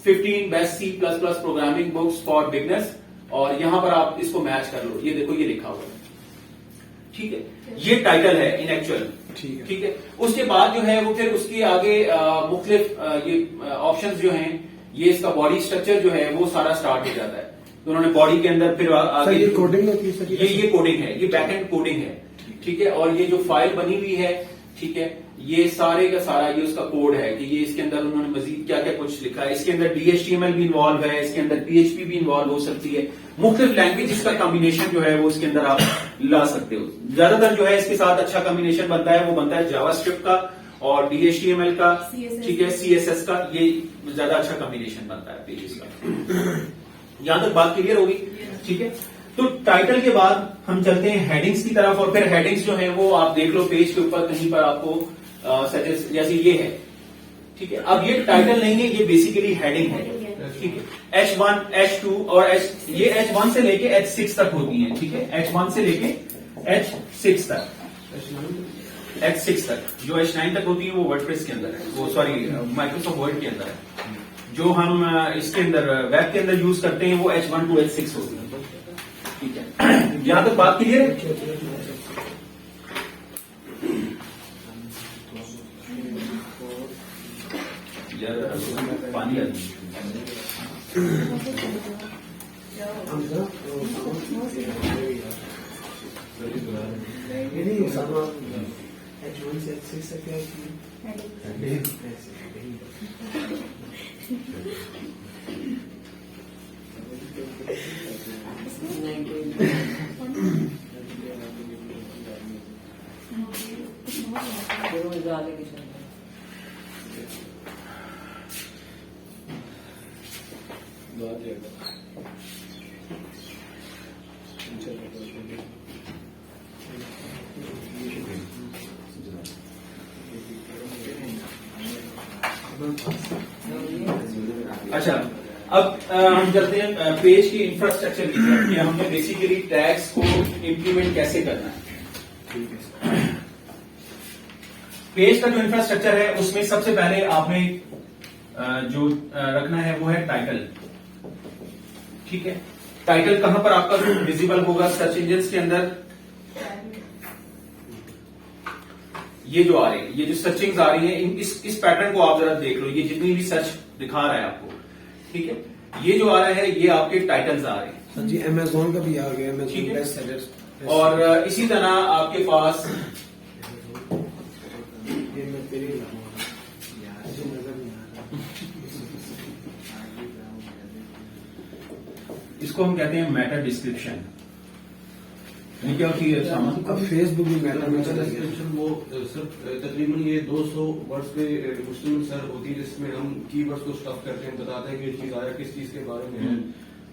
15 best C++ programming books for beginners, और यहां पर आप इसको मैच कर लो, ये देखो ये लिखा हुआ है, ठीक है, ये टाइटल है इन एक्चुअल, ठीक है। उसके बाद जो है वो फिर उसके आगे मुख्तलिफ ये ऑप्शंस जो हैं, ये इसका बॉडी स्ट्रक्चर जो है वो सारा स्टार्ट हो जाता है। तो उन्होंने बॉडी के अंदर फिर आगे ये कोडिंग होती है सर, ये कोडिंग है, ये बैक एंड कोडिंग है, ठीक है। और ये जो फाइल बनी हुई है, ठीक है, ये सारे का सारा ये उसका कोड है कि ये इसके अंदर उन्होंने मजीद क्या क्या कुछ लिखा है। इसके अंदर DHTML भी इन्वॉल्व है, इसके अंदर PHP भी इन्वॉल्व हो सकती है, मुख्तलिफ लैंग्वेज का कॉम्बिनेशन जो है वो इसके अंदर आप ला सकते हो। ज्यादातर जो है इसके साथ अच्छा कॉम्बिनेशन बनता है वो बनता है जावास्क्रिप्ट का और DHTML का, ठीक है, CSS का, ये ज्यादा अच्छा कॉम्बिनेशन बनता है पेजेस का। यहां तक बात क्लियर होगी, ठीक है। तो टाइटल के बाद हम चलते हैं हेडिंग्स की तरफ, और फिर हेडिंग्स जो है वो आप देख लो पेज के ऊपर कहीं पर आपको जैसे ये है, ठीक है। अब ये टाइटल नहीं है, ये बेसिकली हेडिंग है, ठीक है। H1, H2 और ये H1 से लेके H6 तक होती है, ठीक है। H1 से लेके H6 तक, H6 तक, जो H9 तक होती है वो वर्डप्रेस के अंदर है, वो सॉरी माइक्रोसॉफ्ट वर्ड के अंदर है। जो हम इसके अंदर वेब के अंदर यूज करते हैं वो H1 to H6 होती है, ठीक है। यहां तक बात क्लियर है? यार पानी आ अच्छा, अब हम चलते हैं पेज की इंफ्रास्ट्रक्चर की तरफ कि हमने बेसिकली टैग्स को इंप्लीमेंट कैसे करना है। पेज का जो इंफ्रास्ट्रक्चर है उसमें सबसे पहले आपने जो रखना है वो है टाइटल, ठीक है। टाइटल कहां पर आपका विजिबल होगा? सर्च इंजन के अंदर ये जो आ रही है, ये जो सर्चिंग्स आ रही है, इस पैटर्न को आप जरा देख लो, ये जितनी भी सर्च दिखा रहा है आपको, ठीक है। ये जो आ रहा है ये आपके टाइटल्स आ रहे हैं जी, अमेजोन का भी आ गया, ठीक है। बेस्ट सेलर्स, और इसी तरह आपके पास ये मैं तेरे यार मुझे नजर नहीं आ रहा, इसको हम कहते हैं मेटा डिस्क्रिप्शन। ये क्या होती है सामान? अब फेसबुक भी मेटा डिस्क्रिप्शन वो सर तकरीबन ये 200 वर्ड्स पे मुश्किल सर होती है, जिसमें हम कीवर्ड्स को स्टफ करते हैं, बताते हैं कि ये चीज आया किस चीज के बारे में है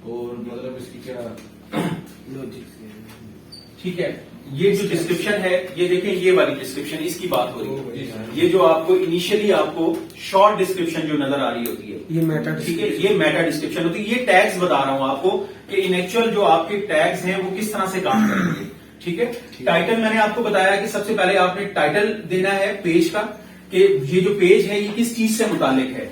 और मतलब इसकी क्या लॉजिक्स, ठीक है। ये जो डिस्क्रिप्शन है, ये देखें, ये वाली डिस्क्रिप्शन, इसकी बात हो रही है। ये जो आपको इनिशियली आपको शॉर्ट डिस्क्रिप्शन जो नजर आ रही होती है, ये मेटा, ठीक है, ये मेटा डिस्क्रिप्शन होती है। ये टैग्स बता रहा हूं आपको कि इन एक्चुअल जो आपके टैग्स हैं वो किस तरह से काम करेंगे, ठीक है। टाइटल मैंने आपको बताया कि सबसे पहले आपने टाइटल देना है पेज का, कि ये जो पेज है ये किस चीज से मुतालिक है।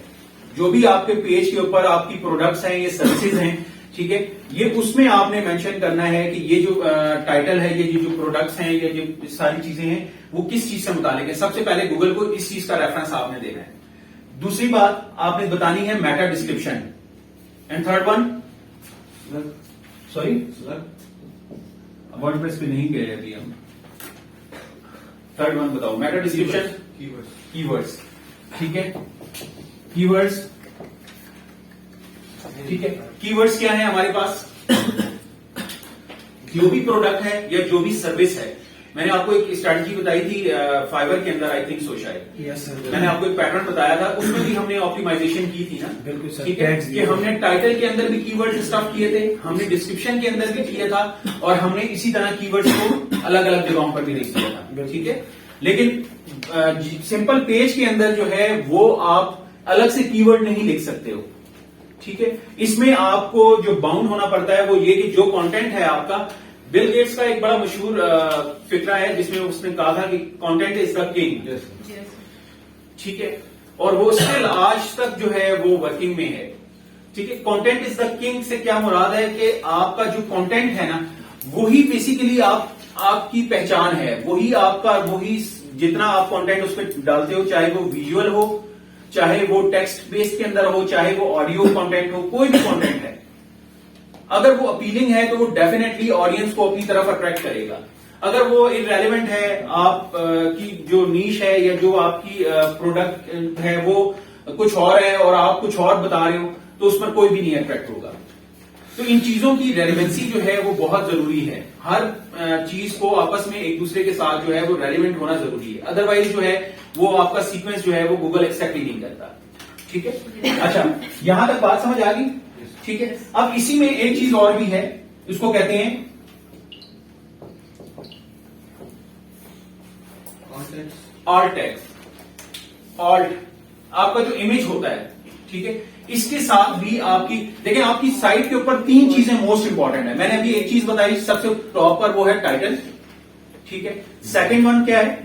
जो भी आपके पेज के ऊपर आपकी प्रोडक्ट्स हैं, ये सर्विसेज हैं, ठीक है, ये उसमें आपने मेंशन करना है कि ये जो टाइटल है, ये जो प्रोडक्ट्स हैं, ये जो सारी चीजें हैं वो किस चीज से मुतालिक है। सबसे पहले गूगल को इस चीज का रेफरेंस आपने देना है। दूसरी बात आपने बतानी है Meta description, and third one sorry WordPress पे नहीं गए अभी हम। थर्ड वन बताओ, मेटा डिस्क्रिप्शन, कीवर्ड्स, ठीक है, कीवर्ड्स, ठीक है। कीवर्ड्स क्या है हमारे पास? जो भी प्रोडक्ट है या जो भी सर्विस है, मैंने आपको एक स्ट्रैटेजी बताई थी फाइवर के अंदर, आई थिंक सो शायद, यस सर, मैंने आपको एक पैटर्न बताया था, उसमें भी हमने ऑप्टिमाइजेशन की थी ना, बिल्कुल सर, ठीक है, कि हमने टाइटल के अंदर भी कीवर्ड स्टफ किए थे, हमने डिस्क्रिप्शन के अंदर भी किया था, और हमने इसी तरह कीवर्ड्स को अलग अलग जगहों पर भी लिख दिया था, ठीक है। लेकिन सिंपल पेज के अंदर जो है वो आप अलग से कीवर्ड नहीं लिख सकते हो, ठीक है। इसमें आपको जो बाउंड होना पड़ता है वो ये कि जो कंटेंट है आपका, बिल गेट्स का एक बड़ा मशहूर फिक्रा है जिसमें उसने कहा था कि कंटेंट इज द किंग, ठीक है, और वो स्टिल आज तक जो है वो वर्किंग में है, ठीक है। कंटेंट इज द किंग से क्या मुराद है कि आपका जो कंटेंट है ना, वही बेसिकली आपकी पहचान है, वही जितना आप कंटेंट उस पर डालते हो, चाहे वो विजुअल हो, चाहे वो टेक्स्ट बेस्ड के अंदर हो, चाहे वो ऑडियो कंटेंट हो, कोई भी कंटेंट है, अगर वो अपीलिंग है तो वो डेफिनेटली ऑडियंस को अपनी तरफ अट्रैक्ट करेगा। अगर वो इररेलेवेंट है, आप की जो नीश है या जो आपकी प्रोडक्ट है वो कुछ और है और आप कुछ और बता रहे हो, तो उस पर कोई भी नहीं अट्रैक्ट होगा। तो इन चीजों की रेलेवेंसी जो है वो बहुत जरूरी है। हर चीज को आपस में एक दूसरे के साथ जो है वो रेलेवेंट होना जरूरी है, अदरवाइज जो है वो आपका सीक्वेंस जो है वो गूगल एक्सेप्ट ही नहीं करता। ठीक है। अच्छा, यहां तक बात समझ आ गई? ठीक है। अब इसी में एक चीज और भी है, इसको कहते हैं ऑल्ट टैग्स। ऑल्ट आपका जो इमेज होता है, ठीक है, इसके साथ भी आपकी देखिए, आपकी साइट के ऊपर 3 चीजें मोस्ट इंपॉर्टेंट है। मैंने अभी एक चीज बताई, सबसे टॉप पर वो है टाइटल, ठीक है। सेकंड वन क्या है?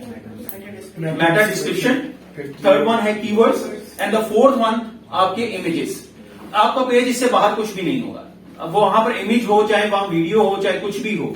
Meta description. थर्ड वन है keywords and the fourth one आपके इमेजेस। आपका पेज इससे बाहर कुछ भी नहीं होगा, अब वो वहां पर इमेज हो, चाहे वहां वीडियो हो, चाहे कुछ भी हो।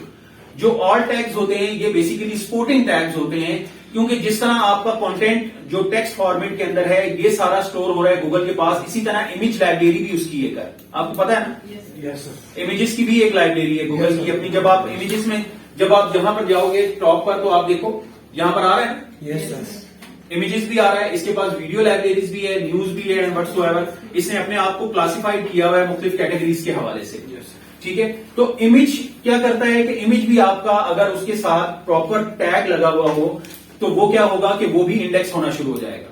जो ऑल टैग्स होते हैं ये बेसिकली सपोर्टिंग टैग्स होते हैं, क्योंकि जिस तरह आपका कंटेंट जो टेक्स्ट फॉर्मेट के अंदर है ये सारा स्टोर हो रहा है गूगल के पास, इसी तरह इमेज लाइब्रेरी भी उसकी एक है, आपको पता है ना? Yes sir. इमेजेस की भी एक लाइब्रेरी है गूगल की अपनी। जब आप इमेजेस में जब आप जहां पर जाओगे टॉप पर, तो आप देखो यहां पर आ रहा है ना, यस सर। इमेजेस भी आ रहा है, इसके पास वीडियो लाइब्रेरीज भी है, न्यूज भी है, एंड व्हाटसोएवर। इसने अपने आप को क्लासिफाइड किया हुआ है मुख्तलिफ कैटेगरीज के हवाले से। ठीक है। तो इमेज क्या करता है कि इमेज भी आपका अगर उसके साथ प्रॉपर टैग लगा हुआ हो तो वो क्या होगा कि वो भी इंडेक्स होना शुरू हो जाएगा।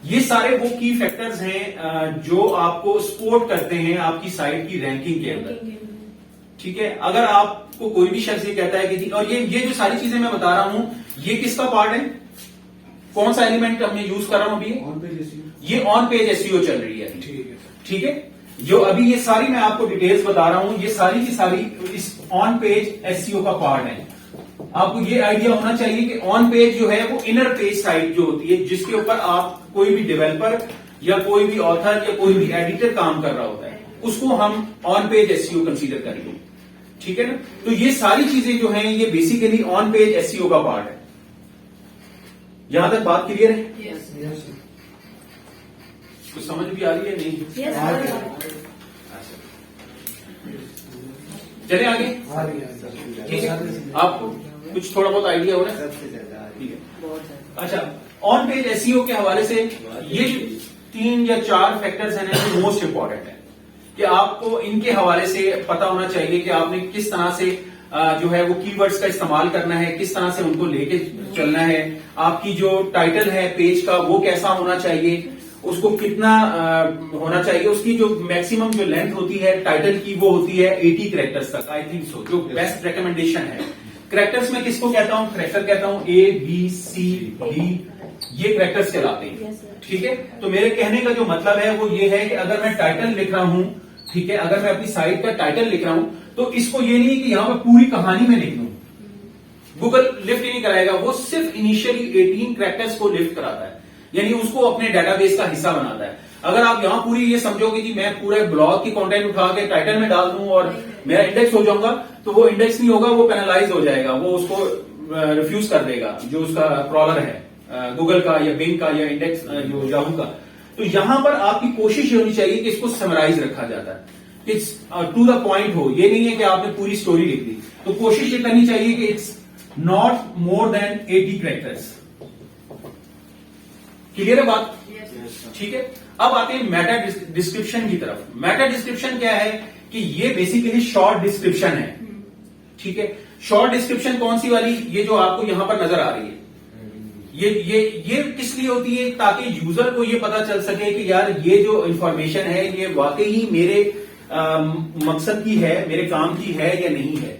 ये सारे वो की फैक्टर्स हैं जो आपको सपोर्ट करते हैं आपकी साइट की रैंकिंग के अंदर। ठीक है। अगर आपको कोई भी शख्स ये कहता है कि जी, और ये जो सारी चीजें मैं बता रहा हूं ये किसका पार्ट है, कौन सा एलिमेंट हमने यूज कर रहा हूं अभी? On page SEO. ये ऑन पेज एसईओ चल रही है। ठीक है। ठीक है। जो अभी ये सारी मैं आपको डिटेल्स बता रहा हूं, ये सारी की सारी इस ऑन पेज एसईओ का पार्ट है। आपको ये आइडिया होना चाहिए कि ऑन पेज जो है वो इनर पेज साइट जो होती है, जिसके ऊपर आप कोई भी डेवलपर या कोई भी ऑथर या कोई भी एडिटर काम कर रहा होता है, उसको हम ऑन पेज एसईओ कंसीडर करेंगे। ठीक है ना। तो ये सारी चीजें जो हैं ये बेसिकली ऑन पेज एसईओ का पार्ट है। यहां तक बात क्लियर है? Yes sir. कुछ समझ भी आ रही है? नहीं? चले आगे। आ रही है सर। ठीक है। आपको कुछ थोड़ा बहुत आइडिया हो रहा है? सबसे ज्यादा आ रही ठीक है। है। अच्छा, ऑन पेज एसईओ के हवाले से ये 3 या 4 फैक्टर्स हैं जो मोस्ट इंपॉर्टेंट है कि आपको इनके हवाले से पता होना चाहिए कि आपने किस तरह से जो है वो कीवर्ड्स का इस्तेमाल करना है, किस तरह से उनको लेके चलना है। आपकी जो टाइटल है पेज का वो कैसा होना चाहिए, उसको कितना होना चाहिए, उसकी जो मैक्सिमम जो लेंथ होती है टाइटल की वो होती है 80 कैरेक्टर्स तक, आई थिंक सो, जो बेस्ट रिकमेंडेशन है। कैरेक्टर्स में किसको कहता हूं? कैरेक्टर कहता हूं A, B, C, D, ये कैरेक्टर्स कहलाते हैं। ठीक है। तो मेरे कहने का जो मतलब है वो ये है कि अगर मैं टाइटल लिख रहा हूं, ठीक है, अगर मैं अपनी साइट का टाइटल लिख रहा हूं तो इसको ये नहीं कि यहां पर पूरी कहानी में लिख लूं, गूगल लिफ्ट ही नहीं कराएगा। वो सिर्फ इनिशियली 18 कैरेक्टर्स को लिफ्ट कराता है, यानी उसको अपने डेटाबेस का हिस्सा बनाता है। अगर आप यहां पूरी ये समझोगे कि मैं पूरे ब्लॉग की कंटेंट उठा के टाइटल में डाल दूं और मेरा इंडेक्स हो जाऊंगा, तो वो इंडेक्स नहीं होगा, वो पेनलाइज हो जाएगा, वो उसको रिफ्यूज कर देगा जो उसका क्रॉलर है गूगल का या बिंग का या इंडेक्स जो याहू का। तो यहां पर आपकी कोशिश ये होनी चाहिए कि इसको समराइज रखा जाता है, कि टू द पॉइंट हो। ये नहीं है कि आपने पूरी स्टोरी लिख दी, तो कोशिश ये करनी चाहिए कि it's not more than 80 characters. Clear है बात? ठीक है। अब आते हैं मेटा डिस्क्रिप्शन की तरफ। मेटा डिस्क्रिप्शन क्या है कि ये बेसिकली शॉर्ट डिस्क्रिप्शन है। ठीक है। शॉर्ट डिस्क्रिप्शन कौन सी वाली? ये जो आपको यहां पर नजर आ रही है, ये किस लिए होती है? ताकि यूजर को ये पता चल सके कि यार ये जो इंफॉर्मेशन है ये वाकई मेरे मकसद की है, मेरे काम की है या नहीं है।